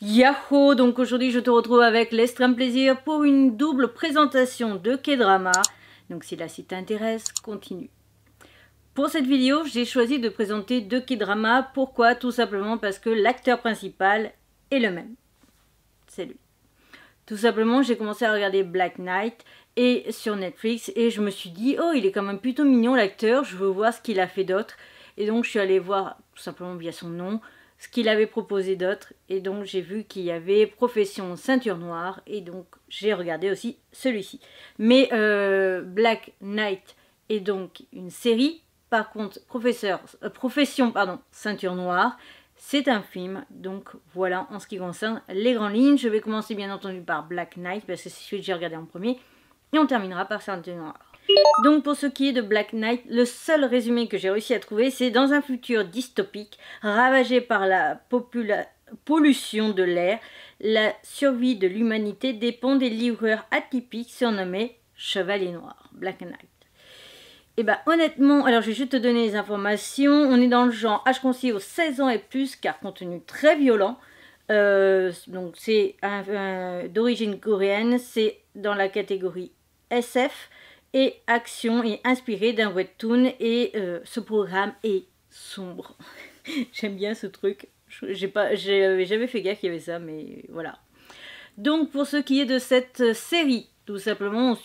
Yahoo! Donc aujourd'hui je te retrouve avec l'extrême plaisir pour une double présentation de K-drama. Donc si là si t'intéresse, continue. Pour cette vidéo, j'ai choisi de présenter deux K-dramas. Pourquoi? Tout simplement parce que l'acteur principal est le même. C'est lui. Tout simplement, j'ai commencé à regarder Black Knight et sur Netflix et je me suis dit, oh, il est quand même plutôt mignon l'acteur, je veux voir ce qu'il a fait d'autre. Et donc, je suis allée voir, tout simplement via son nom, ce qu'il avait proposé d'autre. Et donc, j'ai vu qu'il y avait Profession Ceinture Noire et donc, j'ai regardé aussi celui-ci. Mais Black Knight est donc une série. Par contre, Profession Ceinture Noire, c'est un film, donc voilà en ce qui concerne les grandes lignes. Je vais commencer bien entendu par Black Knight parce que c'est celui que j'ai regardé en premier. Et on terminera par Ceinture Noire. Donc pour ce qui est de Black Knight, le seul résumé que j'ai réussi à trouver, c'est dans un futur dystopique, ravagé par la pollution de l'air, la survie de l'humanité dépend des livreurs atypiques surnommés Chevaliers Noirs. Black Knight. Et bah honnêtement, alors je vais juste te donner les informations. On est dans le genre âge conseillé aux 16 ans et plus car contenu très violent. Donc c'est d'origine coréenne, c'est dans la catégorie SF et action et inspiré d'un webtoon et ce programme est sombre. J'aime bien ce truc. J'avais jamais fait gaffe qu'il y avait ça, mais voilà. Donc pour ce qui est de cette série, tout simplement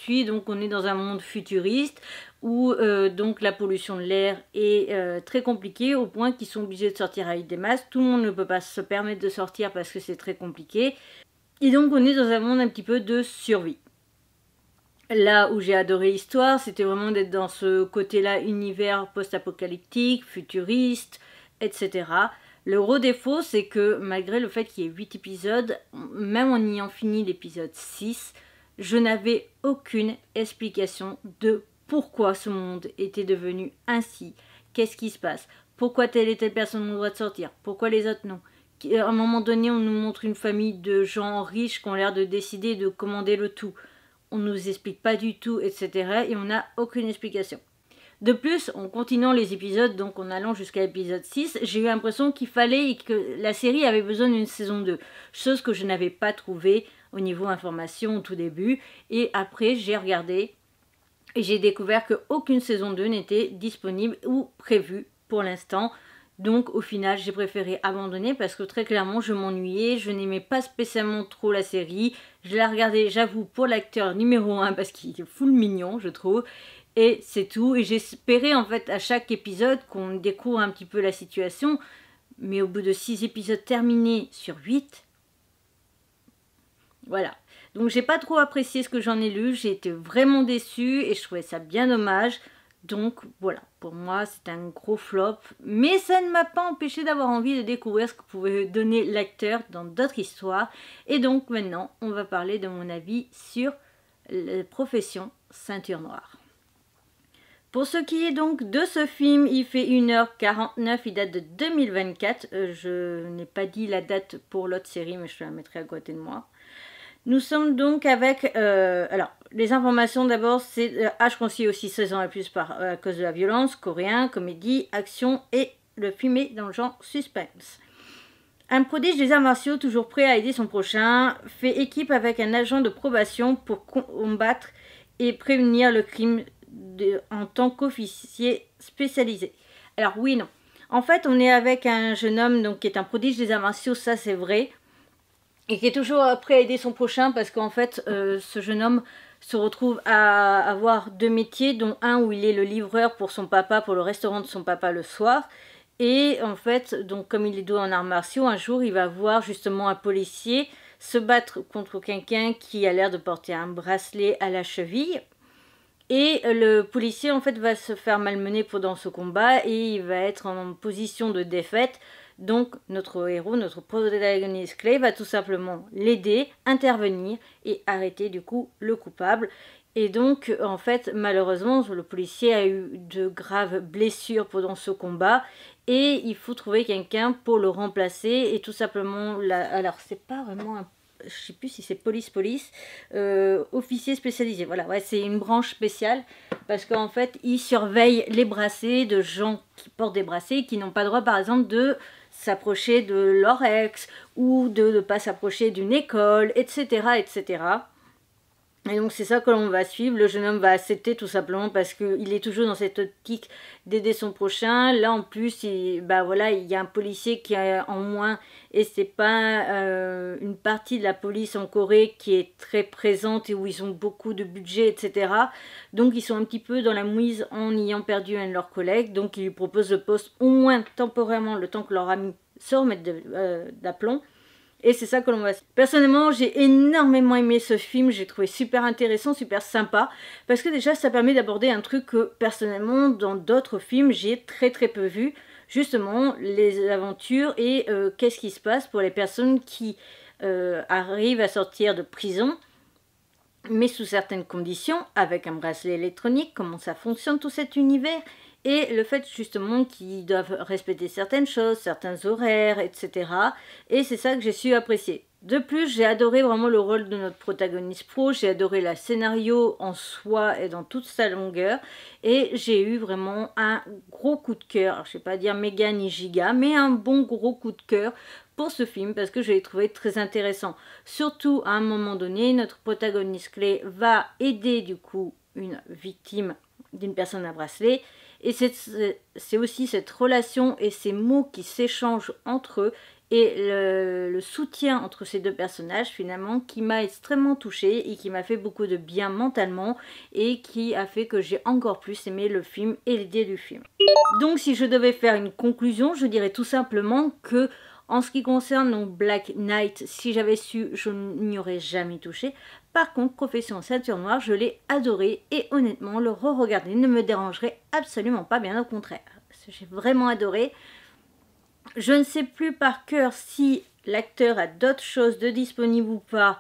on est dans un monde futuriste où donc la pollution de l'air est très compliquée au point qu'ils sont obligés de sortir avec des masques. Tout le monde ne peut pas se permettre de sortir parce que c'est très compliqué. Et donc on est dans un monde un petit peu de survie. Là où j'ai adoré l'histoire, c'était vraiment d'être dans ce côté-là, univers post-apocalyptique, futuriste, etc. Le gros défaut, c'est que malgré le fait qu'il y ait 8 épisodes, même en ayant fini l'épisode 6, je n'avais aucune explication de pourquoi ce monde était devenu ainsi. Qu'est-ce qui se passe? Pourquoi telle et telle personne a le droit de sortir? Pourquoi les autres non? À un moment donné, on nous montre une famille de gens riches qui ont l'air de décider de commander le tout. On ne nous explique pas du tout, etc. Et on n'a aucune explication. De plus, en continuant les épisodes, donc en allant jusqu'à l'épisode 6, j'ai eu l'impression qu'il fallait que la série avait besoin d'une saison 2. Chose que je n'avais pas trouvée au niveau information au tout début. Et après, j'ai regardé et j'ai découvert qu'aucune saison 2 n'était disponible ou prévue pour l'instant. Donc au final j'ai préféré abandonner parce que très clairement je m'ennuyais, je n'aimais pas spécialement trop la série. Je la regardais, j'avoue, pour l'acteur numéro 1 parce qu'il est full mignon je trouve. Et c'est tout. Et j'espérais en fait à chaque épisode qu'on découvre un petit peu la situation. Mais au bout de 6 épisodes terminés sur 8, voilà. Donc j'ai pas trop apprécié ce que j'en ai lu, j'ai été vraiment déçue et je trouvais ça bien dommage. Donc voilà, pour moi c'est un gros flop, mais ça ne m'a pas empêché d'avoir envie de découvrir ce que pouvait donner l'acteur dans d'autres histoires. Et donc maintenant, on va parler de mon avis sur la profession Ceinture Noire. Pour ce qui est donc de ce film, il fait 1h49, il date de 2024. Je n'ai pas dit la date pour l'autre série, mais je te la mettrai à côté de moi. Nous sommes donc avec, alors les informations d'abord c'est âge conseillé aussi 16 ans et plus à cause de la violence, coréen, comédie, action et le film est dans le genre suspense. Un prodige des arts martiaux toujours prêt à aider son prochain fait équipe avec un agent de probation pour combattre et prévenir le crime en tant qu'officier spécialisé. Alors oui, non. En fait on est avec un jeune homme donc, qui est un prodige des arts martiaux, ça c'est vrai. Et qui est toujours prêt à aider son prochain parce qu'en fait ce jeune homme se retrouve à avoir 2 métiers, dont un où il est le livreur pour son papa, pour le restaurant de son papa le soir. Et en fait, donc comme il est doué en arts martiaux, un jour il va voir justement un policier se battre contre quelqu'un qui a l'air de porter un bracelet à la cheville. Et le policier en fait va se faire malmener pendant ce combat et il va être en position de défaite. Donc notre héros, notre protagoniste Clay va tout simplement l'aider, intervenir et arrêter du coup le coupable. Et donc en fait malheureusement le policier a eu de graves blessures pendant ce combat et il faut trouver quelqu'un pour le remplacer et tout simplement, alors c'est pas vraiment un je sais plus si c'est police, officier spécialisé. Voilà, ouais, c'est une branche spéciale parce qu'en fait, ils surveillent les bracelets de gens qui portent des bracelets et qui n'ont pas le droit, par exemple, de s'approcher de leur ex ou de ne pas s'approcher d'une école, etc., etc. Et donc c'est ça que l'on va suivre. Le jeune homme va accepter tout simplement parce qu'il est toujours dans cette optique d'aider son prochain. Là en plus, voilà, il y a un policier qui est en moins et c'est pas une partie de la police en Corée qui est très présente et où ils ont beaucoup de budget, etc. Donc ils sont un petit peu dans la mouise en ayant perdu un de leurs collègues. Donc ils lui proposent le poste au moins temporairement, le temps que leur ami se remette d'aplomb. Et c'est ça que l'on va... Personnellement, j'ai énormément aimé ce film, j'ai trouvé super intéressant, super sympa, parce que déjà, ça permet d'aborder un truc que, personnellement, dans d'autres films, j'ai très peu vu, justement, les aventures et qu'est-ce qui se passe pour les personnes qui arrivent à sortir de prison, mais sous certaines conditions, avec un bracelet électronique, comment ça fonctionne tout cet univers, et le fait justement qu'ils doivent respecter certaines choses, certains horaires, etc. Et c'est ça que j'ai su apprécier. De plus, j'ai adoré vraiment le rôle de notre protagoniste pro, j'ai adoré le scénario en soi et dans toute sa longueur, et j'ai eu vraiment un gros coup de cœur, alors, je ne vais pas dire méga ni giga, mais un bon gros coup de cœur pour ce film parce que je l'ai trouvé très intéressant. Surtout à un moment donné, notre protagoniste clé va aider du coup une victime d'une personne à bracelet. Et c'est aussi cette relation et ces mots qui s'échangent entre eux et le soutien entre ces deux personnages finalement qui m'a extrêmement touchée et qui m'a fait beaucoup de bien mentalement et qui a fait que j'ai encore plus aimé le film et l'idée du film. Donc si je devais faire une conclusion, je dirais tout simplement que en ce qui concerne Black Knight, si j'avais su, je n'y aurais jamais touché. Par contre, Profession Ceinture Noire, je l'ai adoré et honnêtement, le re-regarder ne me dérangerait absolument pas, bien au contraire. J'ai vraiment adoré. Je ne sais plus par cœur si l'acteur a d'autres choses de disponibles ou pas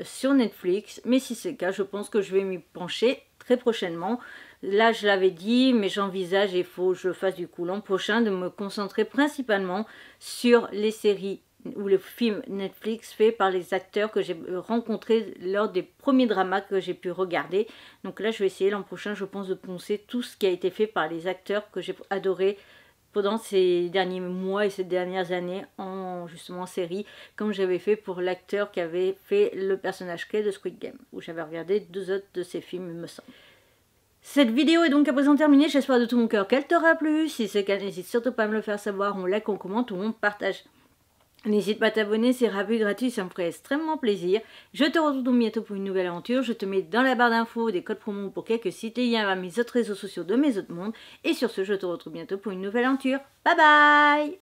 sur Netflix, mais si c'est le cas, je pense que je vais m'y pencher très prochainement. Là, je l'avais dit, mais j'envisage, et il faut que je le fasse du coup l'an prochain, de me concentrer principalement sur les séries ou les films Netflix faits par les acteurs que j'ai rencontrés lors des premiers dramas que j'ai pu regarder. Donc là, je vais essayer l'an prochain, je pense, de poncer tout ce qui a été fait par les acteurs que j'ai adoré pendant ces derniers mois et ces dernières années en justement série, comme j'avais fait pour l'acteur qui avait fait le personnage clé de Squid Game, où j'avais regardé 2 autres de ses films, il me semble. Cette vidéo est donc à présent terminée, j'espère de tout mon cœur qu'elle t'aura plu. Si c'est le cas, n'hésite surtout pas à me le faire savoir, on like, on commente ou on partage. N'hésite pas à t'abonner, c'est rapide, gratuit, ça me ferait extrêmement plaisir. Je te retrouve bientôt pour une nouvelle aventure. Je te mets dans la barre d'infos des codes promo pour quelques sites et liens vers mes autres réseaux sociaux de mes autres mondes. Et sur ce, je te retrouve bientôt pour une nouvelle aventure. Bye bye!